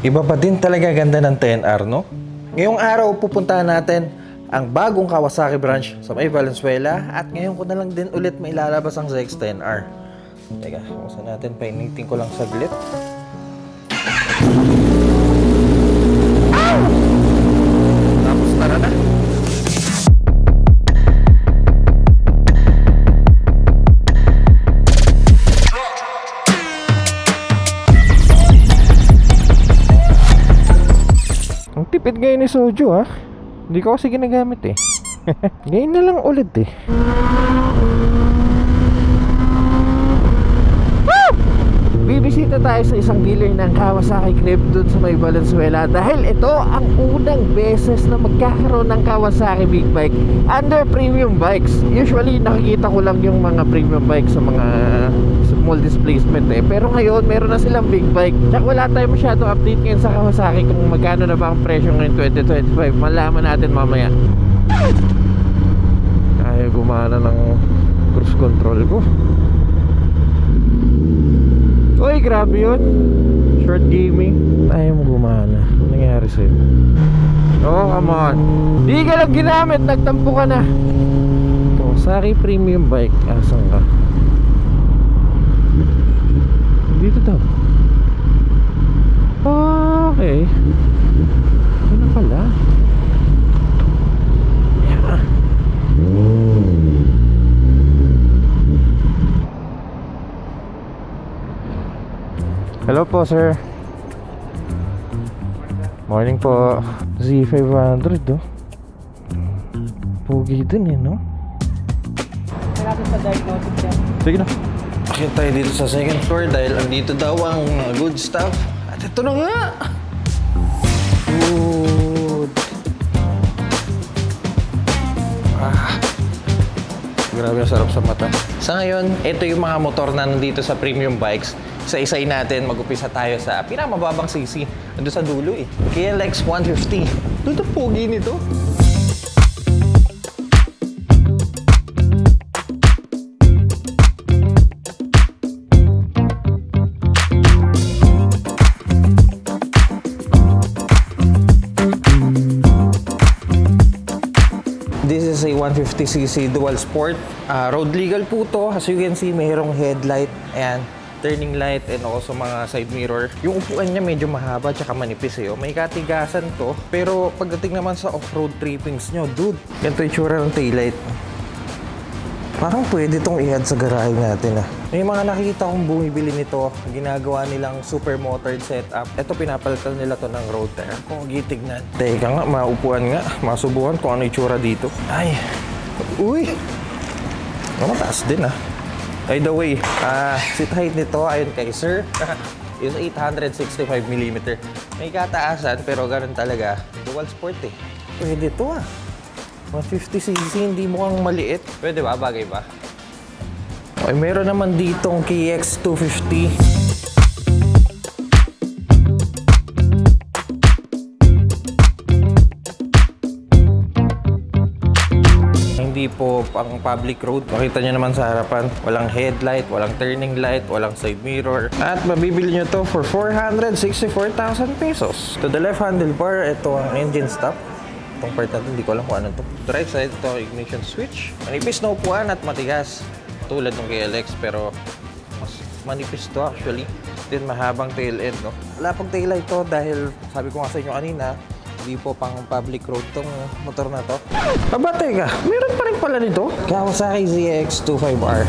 Iba pa din talaga ganda ng 10R, no? Ngayong araw, pupuntahan natin ang bagong Kawasaki branch sa may Valenzuela at ngayon ko na lang din ulit mailalabas ang ZX-10R. Teka, kung natin, painitin ko lang saglit. Tapos tara na. Ang tipid ngayon ni Sojo, ha? Hindi ko kasi ginagamit eh. Ngayon na lang ulit eh. Bibisita tayo sa isang dealer ng Kawasaki Grip dun sa may Valenzuela dahil ito ang unang beses na magkakaroon ng Kawasaki big bike under premium bikes. Usually nakikita ko lang yung mga premium bikes sa mga small displacement eh, pero ngayon meron na silang big bike. Tsaka wala tayo masyadong update ngayon sa Kawasaki kung magkano na ba ang presyo ngayon 2025. Malaman natin mamaya. Kaya gumana ng cruise control ko. Uy, grabe yun. Short gaming. Ayaw mo gumana. Ano nangyari sa'yo? Oh, come on. Di ka lang ginamit. Nagtampo ka na. Kawasaki premium bike. Asan ka? Dito daw. Okay. Ano pala? Yeah. Hello po, sir. Morning po. Z500, oh. Pugi dun eh, no? Malapit sa diagnosis yan. Sige na. Akit tayo dito sa second floor dahil andito daw ang good stuff. At ito na nga! Good! Grabe ang sarap sa mata. Sa ngayon, ito yung mga motor na nandito sa premium bikes. Isa-isay natin, mag-upisa tayo sa pinamababang CC. Ando sa dulo eh. KLX 150. Ito pogi nito. This is a 150cc dual sport. Road legal po to. As you can see, mayroong headlight and turning light and also mga side mirror. Yung upuan niya medyo mahaba tsaka manipis eh. May katigasan to. Pero pagdating naman sa off-road trippings nyo, dude, ganito yung tsura ng taillight. Parang pwede tong i-add sa garahe natin ah. May mga nakikita kong bumibili nito, ginagawa nilang super motored setup. Ito pinapalitan nila to ng road tire. Kung gitignan. Teka nga, maupuan nga. Masubukan kung ano yung tsura dito. Ay! Uy! Mataas din ah. By the way, seat height nito ayon kay sir is 865mm. May kataasan pero ganun talaga. Dual sport eh. Pwede to ah. 150cc, hindi mukhang maliit. Pwede ba? Bagay ba? Okay, meron naman ditong KX 250. Hindi po pang public road. Makita nyo naman sa harapan, walang headlight, walang turning light, walang side mirror. At mabibili nyo to for 464,000 pesos. To the left handlebar, ito ang engine stop. Itong part natin, hindi ko alam kung ano to. To right side, ito ignition switch. Manipis na upuan at matigas. Tulad ng KLX, pero mas manipis to actually. Then mahabang tail end, no? Wala pang tail light to dahil sabi ko nga sa inyo kanina, hindi po pang public road tong motor na to. Aba, teka, meron pa rin pala nito. Kawasaki ZX-25R.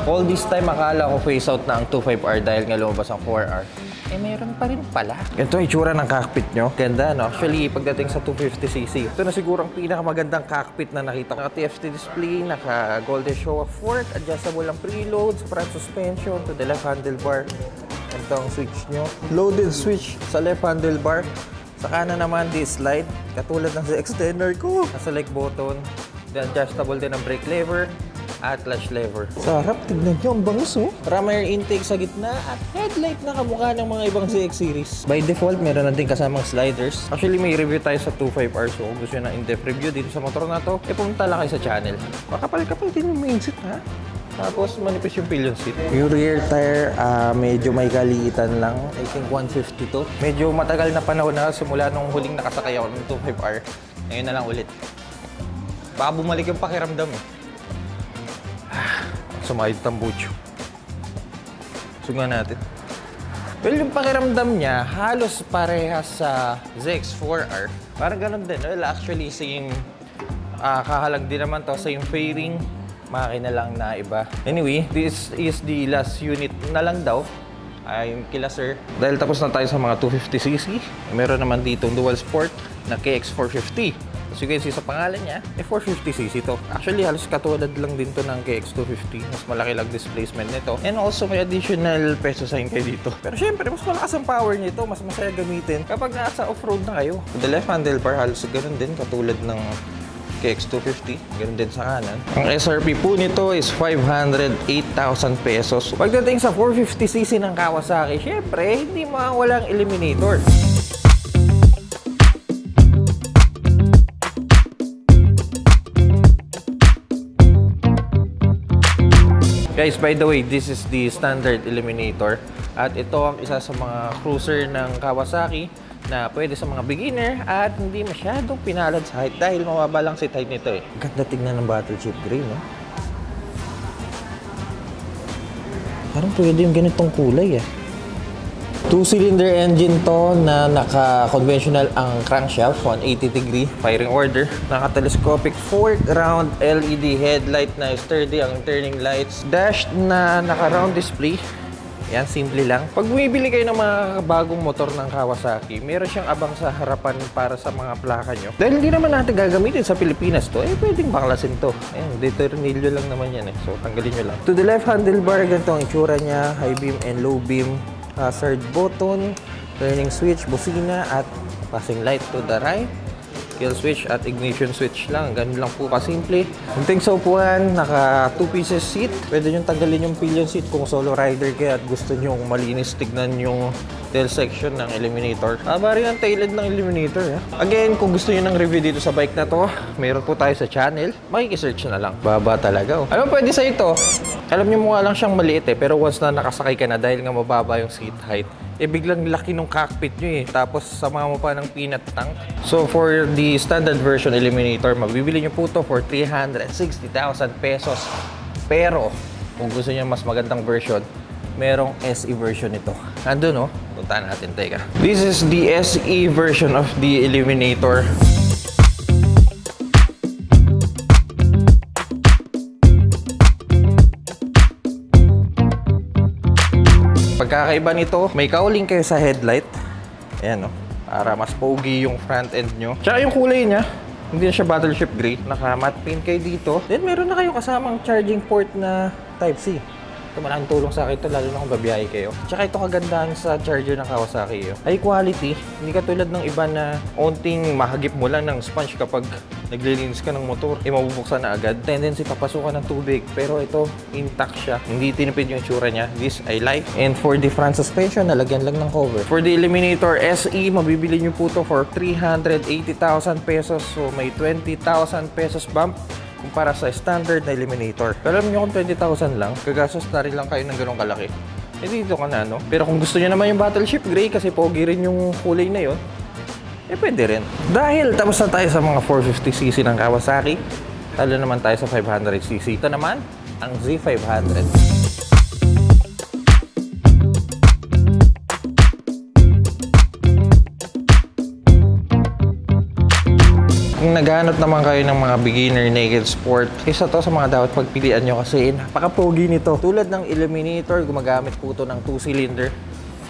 All this time, akala ko phase out na ang 25R dahil nga lumabas ang 4R. Eh, meron pa rin pala. Ito yung itsura ng cockpit nyo. Ganda, no? Actually, pagdating sa 250cc, ito na siguro ang pinakamagandang cockpit na nakita ko. Naka-TFT display, naka-golden show of fork, adjustable ang preloads, front suspension, to the left handlebar. Ito ang switch nyo. Loaded switch sa left handlebar. Sa kanan naman, this slide. Katulad ng ZX-10R ko. Nasa like button. Then, adjustable din ang brake lever. at clutch lever. Sarap, tignan nyo, ang bangus oh. Ram air intake sa gitna at headlight na kamukha ng mga ibang ZX series. By default, meron natin kasamang sliders. Actually, may review tayo sa 25R, so kung gusto nyo ng in-depth review dito sa motor na to, pumunta lang kayo sa channel. Makapal-kapal din yung main seat ha. Tapos manipis yung pillion seat. Yung rear tire, medyo may kaliitan lang. I think 150 to. Medyo matagal na panahon na simula nung huling nakasakay ako ng 25R. Ngayon na lang ulit. Baka bumalik yung pakiramdam eh. Sumayad tambucho. Sungan natin. Well, yung pakiramdam niya, halos parehas sa ZX4R. Parang ganun din. Well, actually, same kahalag din naman to. Same fairing. Makina lang na iba. Anyway, this is the last unit na lang daw. Yung kila sir. Dahil tapos na tayo sa mga 250cc, meron naman dito dual sport na KX450. As you can see sa pangalan niya, 450cc to. Actually, halos katulad lang din to ng KX250. Mas malaki lang displacement nito. And also, may additional peso sign kayo dito. Pero syempre, mas malakas ang power nito. Mas masaya gamitin kapag nasa off-road na kayo. The left handlebar, halos ganun din katulad ng KX250. Ganun din sa kanan. Ang SRP po nito is 508,000 pesos. Pagdating sa 450cc ng Kawasaki, syempre, hindi mawawalang eliminator. Guys, by the way, this is the standard eliminator. At ito ang isa sa mga cruiser ng Kawasaki na pwede sa mga beginner at hindi masyadong pinalad sa height dahil mababa lang seat height nito eh. Ganda tignan ng battleship gray, no? Parang pwede yung ganitong kulay eh. 2-cylinder engine to na naka-conventional ang crankshaft, 180 degree firing order. Naka-telescopic fork, round LED headlight na sturdy ang turning lights. Dash na naka-round display. Yan, simple lang. Pag bumibili kayo ng mga bagong motor ng Kawasaki, meron siyang abang sa harapan para sa mga plaka nyo. Dahil hindi naman natin gagamitin sa Pilipinas to, pwedeng baklasin to. Ayan, detornilyo lang naman yan eh. So, tanggalin nyo lang. To the left handlebar, ganito ang itsura niya. High beam and low beam. Hazard button, turning switch, busina, at passing light to the right. Kill switch at ignition switch lang. Ganun lang po kasimple. Kunting sa upuan, naka 2 pieces seat. Pwede nyo tanggalin yung pillion seat kung solo rider kayo at gusto nyo malinis tignan yung tail section ng eliminator. Bari ang tailhead ng eliminator. Again, kung gusto nyo ng review dito sa bike na to, mayroon po tayo sa channel. Makikisearch na lang. Baba talaga. Alam mo, pwede sa ito. Alam nyo mukha lang siyang maliit eh, pero once na nakasakay ka na dahil nga mababa yung seat height, biglang laki ng cockpit nyo eh. Tapos sama mo pa ng peanut tank. So for the standard version eliminator, mabibili nyo po to for 360,000 pesos. Pero kung gusto nyo mas magandang version, merong SE version nito. Andun no? Punta natin, teka. This is the SE version of the eliminator. Pagkakaiba nito, may cowling kayo sa headlight. Ayan, no? Para mas pogi yung front end nyo. Tsaka yung kulay niya, hindi na siya battleship gray. Naka-matte paint kayo dito. Then, meron na kayo kasamang charging port na Type-C. Ito, malaking tulong sa akin ito, lalo na kung babiyahe kayo. Tsaka ito kagandahan sa charger ng Kawasaki. High quality, hindi katulad ng iba na onting mahagip mo lang ng sponge kapag naglilinis ka ng motor. Mabubuksan na agad. Tendency papasukan ng tubig. Pero ito, intact siya. Hindi tinipid yung itsura niya. This I like. And for the front suspension, nalagyan lang ng cover. For the Eliminator SE, mabibili nyo po to for 380,000 pesos. So may 20,000 pesos bump kumpara sa standard na eliminator. Pero alam nyo kung 20,000 lang, gagastos na rin lang kayo ng ganong kalaki. Dito ka na, no? Pero kung gusto nyo naman yung battleship gray kasi pogi rin yung kulay na yun, pwede rin. Dahil tapos na tayo sa mga 450cc ng Kawasaki, talo naman tayo sa 500cc. Ito naman, ang Z500. Kung naghahanap naman kayo ng mga beginner naked sport, isa to sa mga dapat pagpilian nyo kasi napaka-pogi nito. Tulad ng eliminator, gumagamit po ito ng 2-cylinder.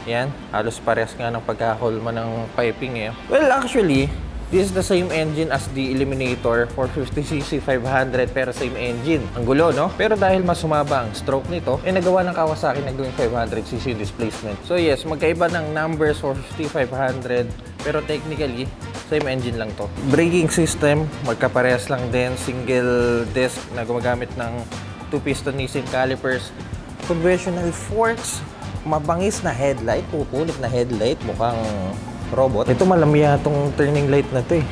Yan, halos parehas nga ng pagkakulma ng piping eh. Well, actually, this is the same engine as the eliminator, 450cc 500 pero same engine. Ang gulo, no? Pero dahil mas sumaba ang stroke nito, nagawa ng Kawasaki na gawing 500cc displacement. So yes, magkaiba ng numbers 450, 500, pero technically, same engine lang to. Braking system, magkaparehas lang din. Single disc na gumagamit ng 2-piston Nissin calipers, conventional forks, mabangis na headlight, pupulit na headlight, mukhang robot. Ito malamya itong turning light na to eh.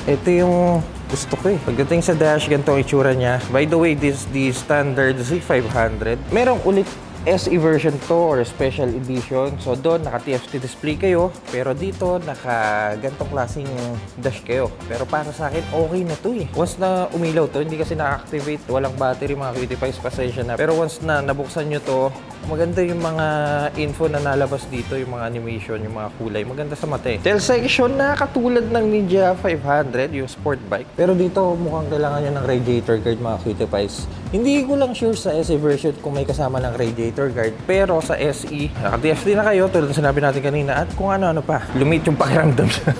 Ito yung gusto ko eh. Pagdating sa dash, ganito ang itsura niya. By the way, this the standard Z500. Merong ulit SE version to or special edition. So doon naka-TFT display kayo, pero dito naka gantong klaseng dash kayo. Pero para sa akin okay na to eh. Once na umilaw to, hindi kasi na-activate, walang battery mga cutie pies, pasensya na. Pero once na nabuksan nyo to, maganda yung mga info na nalabas dito, yung mga animation, yung mga kulay. Maganda sa mata eh. Tail section na katulad ng Ninja 500, yung sport bike. Pero dito mukhang kailangan nyo ng radiator guard mga cutie pies. Hindi ko lang sure sa SE version kung may kasama ng radiator guard. Pero sa SE, naka-TFT na kayo tulad ng sinabi natin kanina at kung ano-ano pa. Lumit yung pakiramdam siya.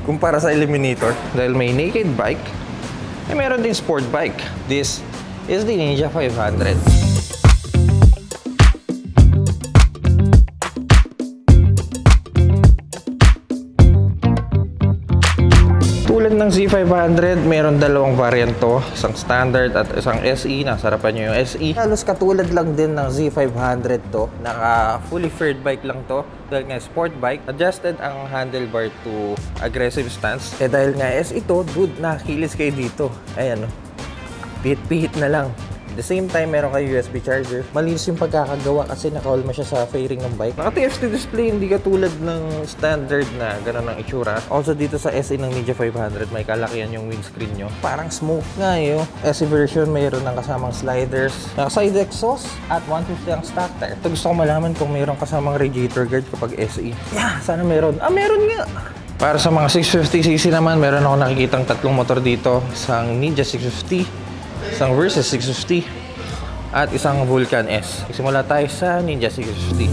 Kumpara sa Eliminator. Dahil may naked bike, eh meron din sport bike. This is the Ninja 500. Tulad ng Z500, meron dalawang variant to. Isang standard at isang SE. Nasarapan nyo yung SE. Halos katulad lang din ng Z500 to. Naka fully faired bike lang to. Dahil nga sport bike, adjusted ang handlebar to aggressive stance. Eh dahil nga SE to, dude, nakakilis kayo dito. Ayan o. Pihit-pihit na lang. At the same time, meron kayo USB charger. Malinis yung pagkakagawa kasi nakaulma siya sa fairing ng bike. Naka-TFT display, hindi katulad ng standard na gano'n ang itsura. Also dito sa SE ng Ninja 500, may kalakihan yung windscreen nyo. Parang smoke nga eh. SE version, mayroon ng kasamang sliders, side exhaust, at 150 ang stock tire. Ito gusto ko malaman kung mayroon kasamang radiator guard kapag SE. Yeah, sana meron. Ah, meron nga! Para sa mga 650cc naman, meron ako nakikitang tatlong motor dito. Isang Ninja 650, isang Versys 650 at isang Vulcan S. Simula tayo sa Ninja 650.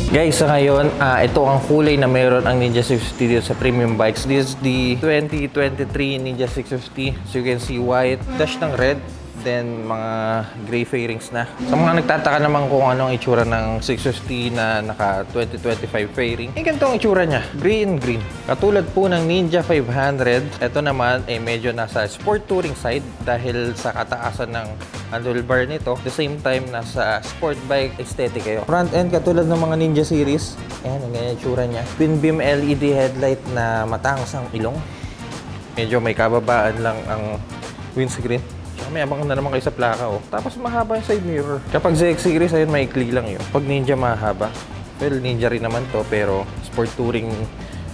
Guys, sa ngayon, ito ang kulay na mayroon ang Ninja 650 dito sa premium bikes. This is the 2023 Ninja 650. So you can see white, dash ng red, then mga gray fairings na. Sa mga nagtataka naman kung anong itsura ng 650 na naka 2025 fairing, ganito ang itsura niya, green. Katulad po ng Ninja 500, ito naman ay medyo nasa sport touring side dahil sa kataasan ng handlebar nito. At the same time, nasa sport bike aesthetic kayo. Front end, katulad ng mga Ninja series, ayan, ang ganyan itsura niya. Twin beam LED headlight na matangos ang ilong. Medyo may kababaan lang ang windscreen. May abang na naman kayo sa plaka oh. Tapos mahaba yung side mirror. Kapag ZX series, ayun, maikli lang yun. Pag Ninja, mahaba. Well, Ninja rin naman to, pero sport touring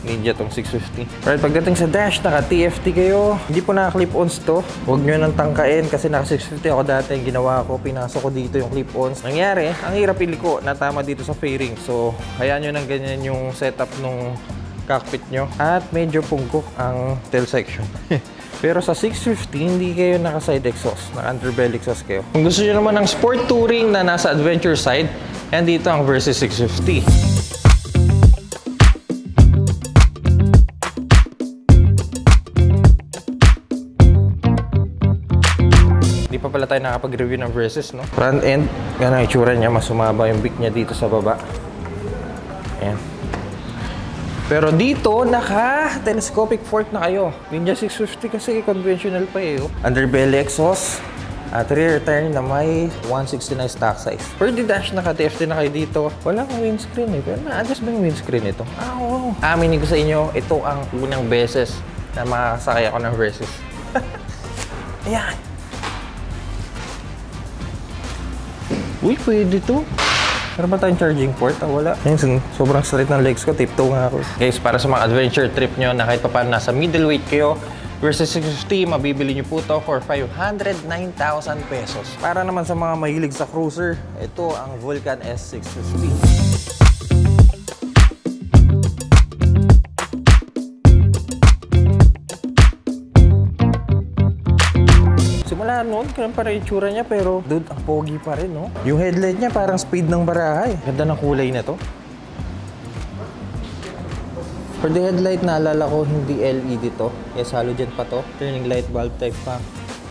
Ninja tong 650. Right, pagdating sa dash, naka-TFT kayo. Hindi po naka-clip-ons to. Huwag nyo nang tangkain kasi naka-650 ako dati. Yung ginawa ko, pinasok ko dito yung clip-ons. Nangyari, ang hirap iliko na tama dito sa fairing. So, hayaan nyo nang ganyan yung setup nung cockpit nyo. At medyo pungkok ang tail section. Pero sa 650, hindi kayo naka-side exhaust. Naka-underbelly exhaust kayo. Kung gusto nyo naman ng sport touring na nasa adventure side, yan dito ang Versys 650. Hindi pa pala tayo nakapag-review ng Versys, no? Front end, yan ang itsura niya. Mas sumaba yung beak niya dito sa baba. Ayan. Pero dito, naka-telescopic fork na kayo. Ninja 650 kasi conventional pa eh. Underbelly exhaust at rear tire na may 169 stock size. Per the dash, naka-TFT na kayo dito. Wala kang windscreen eh. Pero na-adjust ba yung windscreen ito? Oo. Aminin ko sa inyo, ito ang unang beses na makakasakay ako ng Versys. Ayan. Uy, pwede to. Meron ba tayong charging port? Wala. Ayun, sobrang straight ng legs ko. Tiptoe nga ako. Guys, para sa mga adventure trip nyo na kahit pa paano nasa middleweight kayo, Versys 650, mabibili nyo po to for 509,000 pesos. Para naman sa mga mahilig sa cruiser, ito ang Vulcan S650. Simula noon, ganun pa rin itsura niya, pero dude, ang pogi pa rin, no? Yung headlight niya parang speed ng barahay. Ganda ng kulay na to. For the headlight, naalala ko hindi LED to. Yes, halogen pa to. Turning light bulb type pa.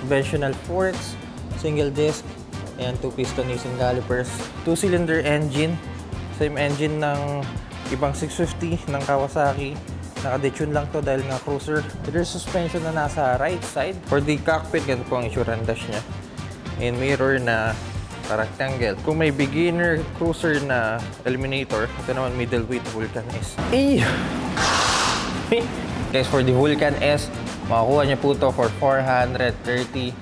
Conventional forks, single disc, and 2-piston Nissin calipers. 2-cylinder engine. Same engine ng ibang 650 ng Kawasaki. Naka-detune lang to dahil nga cruiser. Rear suspension na nasa right side. For the cockpit, ganito po ang issue dash niya. And mirror na rectangle. Kung may beginner cruiser na eliminator, ito naman middleweight Vulcan S. Guys, for the Vulcan S, makakuha niyo po to for 430,000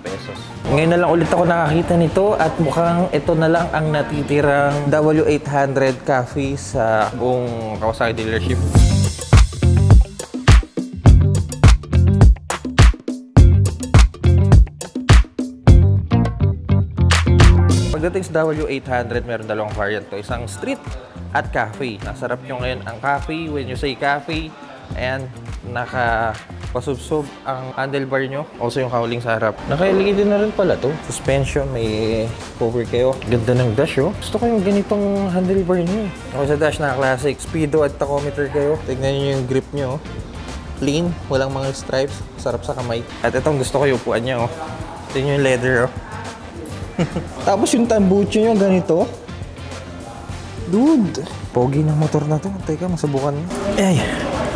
pesos. Ngayon na lang ulit ako nakakita nito at mukhang ito na lang ang natitirang W800 Cafe sa buong Kawasaki dealership. Pagdating sa W800, meron dalawang variant to. Isang street at cafe. Nasarap yung ngayon ang cafe. When you say cafe, and nakapasubsob ang handlebar nyo. Also yung cowling sa harap. Naka-LED din na rin pala to. Suspension, may cover kayo. Ganda ng dash, oh. Gusto ko yung ganitong handlebar nyo. Okay, sa dash na classic. Speedo at tachometer kayo. Tignan nyo yung grip nyo, oh. Clean, walang mga stripes. Sarap sa kamay. At itong gusto ko yung upuan niya, oh. Tignan yung leather, oh. Tapos yung tambucho nyo, ganito. Dude! Pogi ng motor na to. Teka, masubukan mo. Ay!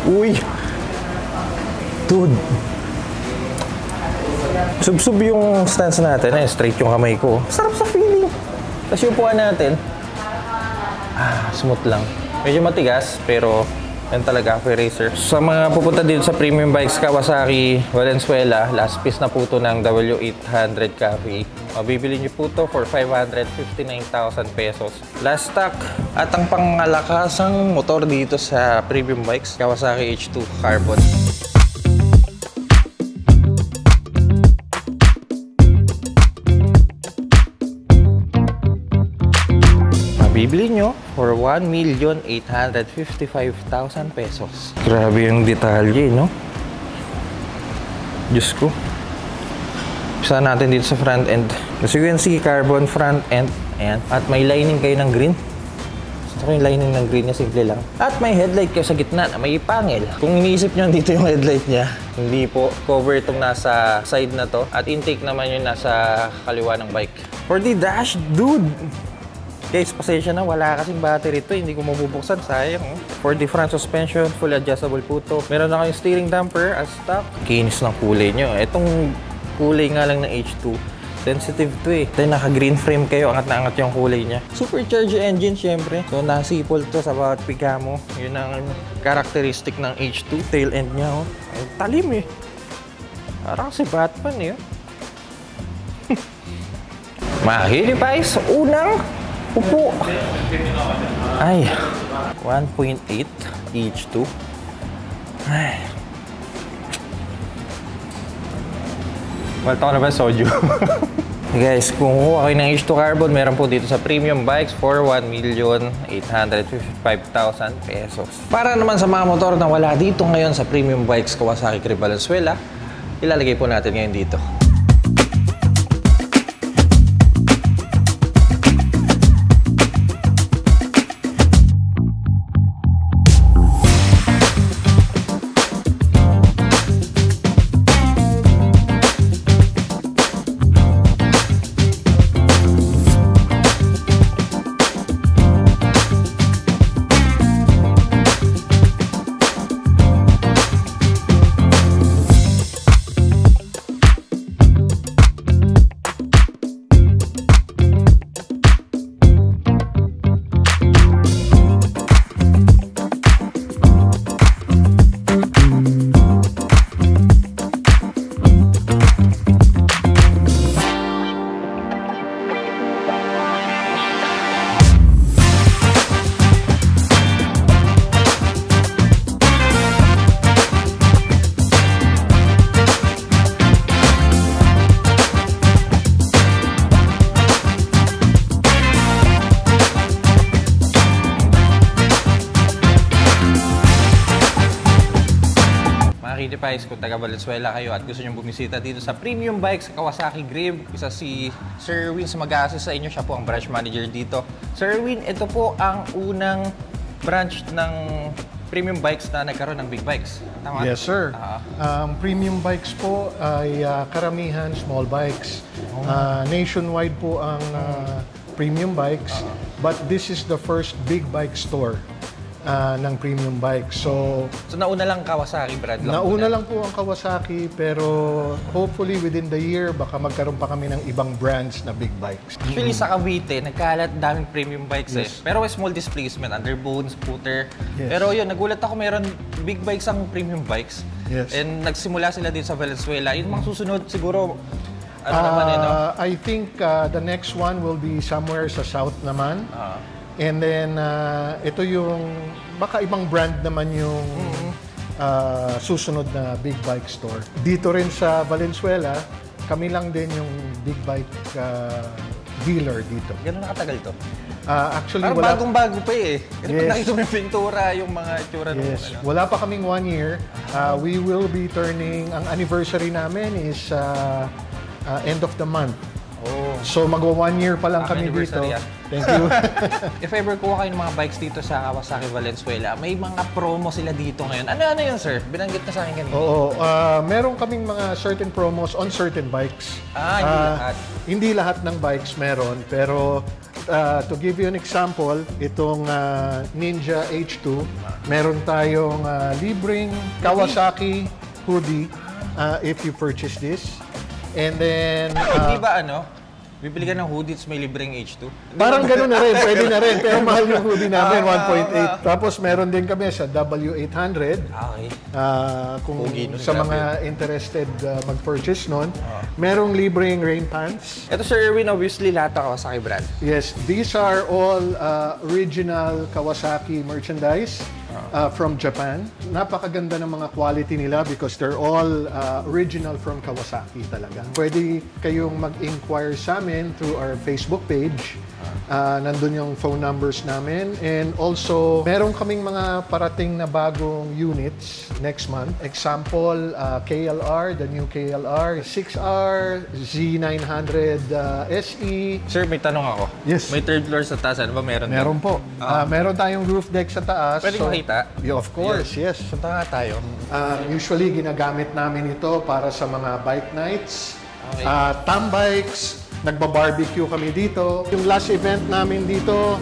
Uy! Dude! Sub-sub yung stance natin. Straight yung kamay ko. Sarap sa feeling. Tapos yung upuan natin. Smooth lang. Medyo matigas, pero yan talaga, cafe racer. Sa mga pupunta dito sa premium bikes Kawasaki Valenzuela, last piece na po ito ng W800 Cafe. Mabibili nyo po ito for 559,000 pesos. Last stock at ang pangalakasang motor dito sa premium bikes Kawasaki H2 Carbon. Bibili nyo for 1,855,000 pesos. Grabe yung detalye, no? Diyos ko. Isa natin dito sa front end. As you can see, carbon front end. Ayan. At may lining kayo ng green. Gusto ko yung lining ng green niya, simple lang. At may headlight kayo sa gitna na may pangil. Kung iniisip nyo dito yung headlight niya, hindi po. Cover itong nasa side na to. At intake naman yung nasa kaliwa ng bike. For the dash, dude! Guys, pasensya na, wala kasing battery ito, hindi ko mabubuksan, sayang. For the front suspension, full adjustable po ito. Meron na kayong steering damper as stock. Kinis ng kulay nyo. Itong kulay nga lang ng H2, sensitive to eh. Then naka-green frame kayo, angat na angat yung kulay niya. Supercharged engine, syempre. So, nasipol to sa bawat pika mo. Yun ang characteristic ng H2. Tail end niya, oh. Talim eh. Parang si Batman eh. Mahili pa sa unang upo. Ay, 1.8 H2. Ay. Malta ko na ba soju? Guys, kung kuha kayo ng H2 Carbon, meron po dito sa premium bikes for 1,855,000 pesos. Para naman sa mga motor na wala dito ngayon sa premium bikes Kawasaki Valenzuela, ilalagay po natin ngayon dito. Kung taga Valenzuela kayo at gusto nyo bumisita dito sa Premium Bikes sa Kawasaki Grib, isa si Sir Erwin sa mag-a-assist sa inyo. Siya po ang branch manager dito. Sir Erwin, ito po ang unang branch ng Premium Bikes na nagkaroon ng big bikes. Tama? Yes, sir. Premium Bikes po ay karamihan small bikes. Nationwide po ang Premium Bikes, but this is the first big bike store ng premium bike. So, nauna lang Kawasaki brand lang. nauna lang po ang Kawasaki, pero hopefully within the year, baka magkaroon pa kami ng ibang brands na big bikes. Actually, sa Cavite, nagkalat daming premium bikes eh. Yes. Pero may small displacement, underbone, scooter. Yes. Pero yun, nagulat ako meron big bikes ang premium bikes. Yes. And nagsimula sila din sa Valenzuela. Yung mga susunod siguro, ano naman eh, no? I think the next one will be somewhere sa south naman. Ah. And then, ito yung, baka ibang brand naman yung susunod na big bike store. Dito rin sa Valenzuela, kami lang din yung big bike dealer dito. Gano'n nakatagal to? Actually, Parang wala, bagong-bago pa eh. Kasi Yes. pag nakita mo yung pintura, yung mga itsura ng yes, ano. wala pa kaming 1 year. We will be turning, ang anniversary namin is end of the month. Oh. So magwa 1 year pa lang Happy kami dito. anniversary, Thank you. If ever kuha kayo ng mga bikes dito sa Kawasaki Valenzuela, may mga promo sila dito ngayon. Ano yun, sir? Binanggit na sa akin kanina. Oo, meron kaming mga certain promos on certain bikes. Hindi lahat. Hindi lahat ng bikes meron, pero to give you an example, itong Ninja H2, meron tayong libreng Kawasaki hoodie if you purchase this. And then, Hindi ba bibili ka ng hoodie at may libreng H2? parang gano'n na rin, pwede na rin. Pero mahal yung hoodie namin, 1.8. Tapos meron din kami sa W800. Okay. Kung Pogi nun, sa grabe. mga interested mag-purchase nun. Merong libreng rain pants. Ito, Sir Erwin, obviously lahat ng Kawasaki brand. Yes, these are all original Kawasaki merchandise from Japan. Napakaganda ng mga quality nila because they're all original from Kawasaki talaga. Pwede kayong mag-inquire sa amin through our Facebook page. Nandun yung phone numbers namin. And also, meron kaming mga parating na bagong units next month. Example, KLR, the new KLR, 6R, Z900 SE. Sir, may tanong ako. Yes. May third floor sa taas. Ano ba meron? Meron po. Meron tayong roof deck sa taas. Pwede makita? Yeah, of course, yes. Punta nga tayo. Usually, ginagamit namin ito para sa mga bike nights, Okay. tam bikes, nagba-barbecue kami dito. Yung last event namin dito,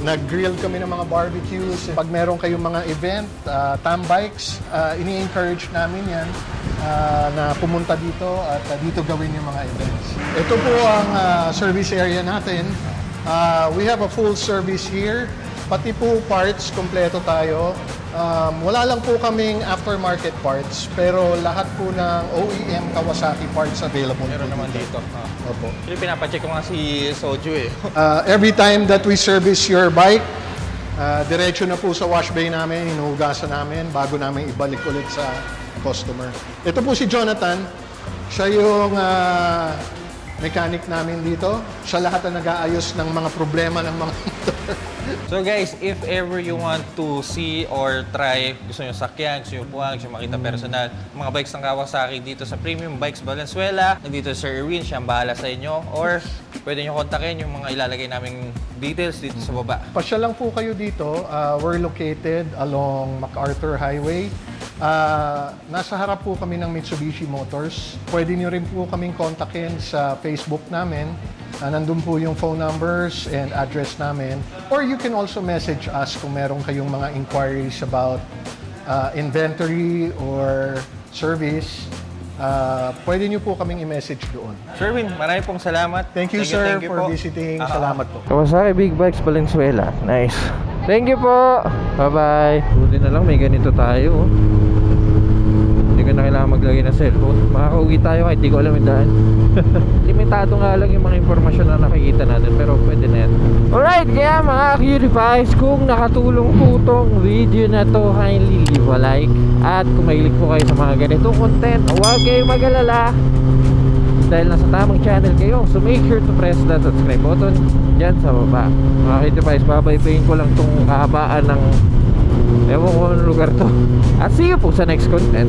nag-grill kami ng mga barbecues. Pag meron kayong mga event, tam bikes, ini-encourage namin yan na pumunta dito at dito gawin yung mga events. Ito po ang service area natin. We have a full service here. Pati po parts, kompleto tayo. Wala lang po kaming aftermarket parts, pero lahat po ng OEM Kawasaki parts available Meron po naman dito. Opo. Actually, pinapacheck ko nga si Soju eh. Every time that we service your bike, diretso na po sa wash bay namin, hinuhugasan namin bago namin ibalik ulit sa customer. Ito po si Jonathan. Siya yung mechanic namin dito. Siya lahat ang nag-aayos ng mga problema ng mga motor. So guys, if ever you want to see or try, gusto nyo sakyan, gusto nyo puwang, gusto nyo makita personal, mga bikes ng Kawasaki dito sa Premium Bikes Valenzuela, nandito Sir Erwin, siya ang bahala sa inyo, or pwede nyo kontakin yung mga ilalagay naming details dito sa baba. Pasya lang po kayo dito. We're located along MacArthur Highway. Nasa harap po kami ng Mitsubishi Motors. Pwede nyo rin po kaming kontakin sa Facebook namin. Nandun po yung phone numbers and address namin. Or you can also message us kung meron kayong mga inquiries about inventory or service. Pwede nyo po kaming i-message doon. Sir Erwin, marami pong salamat. Thank you, sir, for po. visiting. Salamat po. Kawasaki Big Bikes Valenzuela. Nice. Thank you po. Bye-bye. Buti na lang may ganito tayo. Hindi ko na kailangan maglagay ng cellphone. Makakauwi tayo kahit di ko alam yung daan. Limitado nga lang yung mga informasyon na nakikita natin, pero pwede na yan. Alright, kaya mga Cuties, kung nakatulong po tong video na to, kindly leave a like. At kung mahilig po kayo sa mga ganitong content, huwag kayong mag-alala dahil nasa tamang channel kayo. So make sure to press that subscribe button dyan sa baba. Mga Cuties, babaybayin ko lang tong kahabaan ng ewan ko anong lugar to. At see you po sa next content.